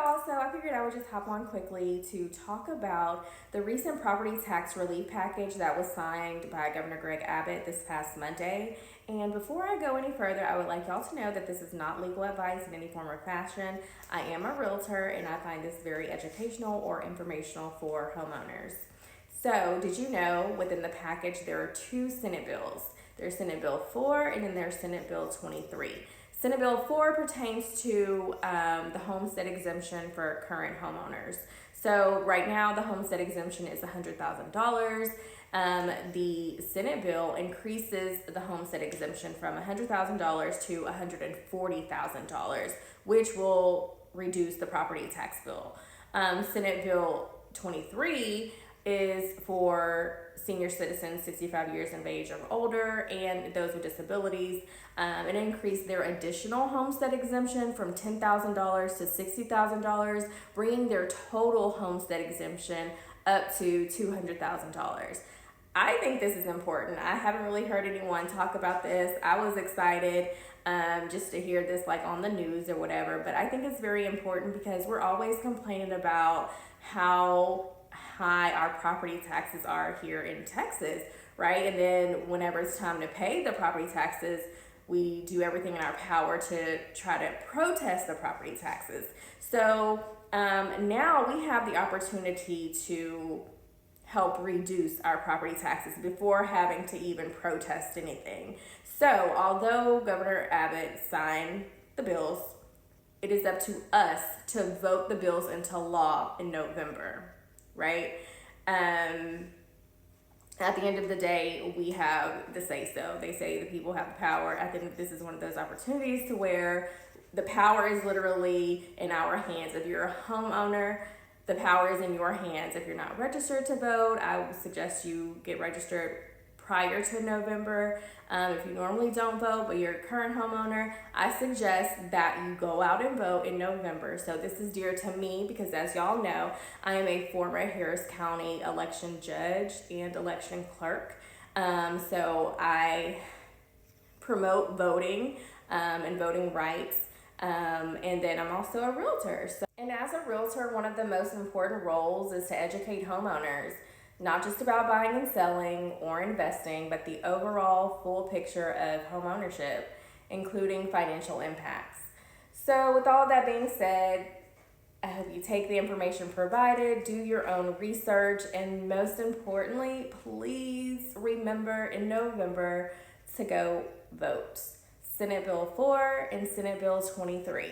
y'all, so I figured I would just hop on quickly to talk about the recent property tax relief package that was signed by Governor Greg Abbott this past Monday. And before I go any further, I would like y'all to know that this is not legal advice in any form or fashion. I am a realtor and I find this very educational or informational for homeowners. So did you know within the package there are two Senate bills? There's Senate Bill 4 and then there's Senate Bill 23. Senate Bill 4 pertains to the homestead exemption for current homeowners. So right now the homestead exemption is $100,000. The Senate bill increases the homestead exemption from $100,000 to $140,000, which will reduce the property tax bill. Senate Bill 23 is for senior citizens 65 years of age or older and those with disabilities. It increased their additional homestead exemption from $10,000 to $60,000, bringing their total homestead exemption up to $200,000. I think this is important. I haven't really heard anyone talk about this. I was excited just to hear this like on the news or whatever, but I think it's very important because we're always complaining about how high our property taxes are here in Texas, right? And then whenever it's time to pay the property taxes, we do everything in our power to try to protest the property taxes. So now we have the opportunity to help reduce our property taxes before having to even protest anything. So although Governor Abbott signed the bills, it is up to us to vote the bills into law in November, right? At the end of the day, we have the say-so. They say the people have the power. I think this is one of those opportunities to where the power is literally in our hands. If you're a homeowner, the power is in your hands. If you're not registered to vote, I would suggest you get registered prior to November. If you normally don't vote, but you're a current homeowner, I suggest that you go out and vote in November. So this is dear to me because as y'all know, I am a former Harris County election judge and election clerk. So I promote voting and voting rights. And then I'm also a realtor. And as a realtor, one of the most important roles is to educate homeowners, not just about buying and selling or investing, but the overall full picture of home ownership, including financial impacts. So with all that being said, I hope you take the information provided, do your own research, and most importantly, please remember in November to go vote. Senate Bill 4 and Senate Bill 23.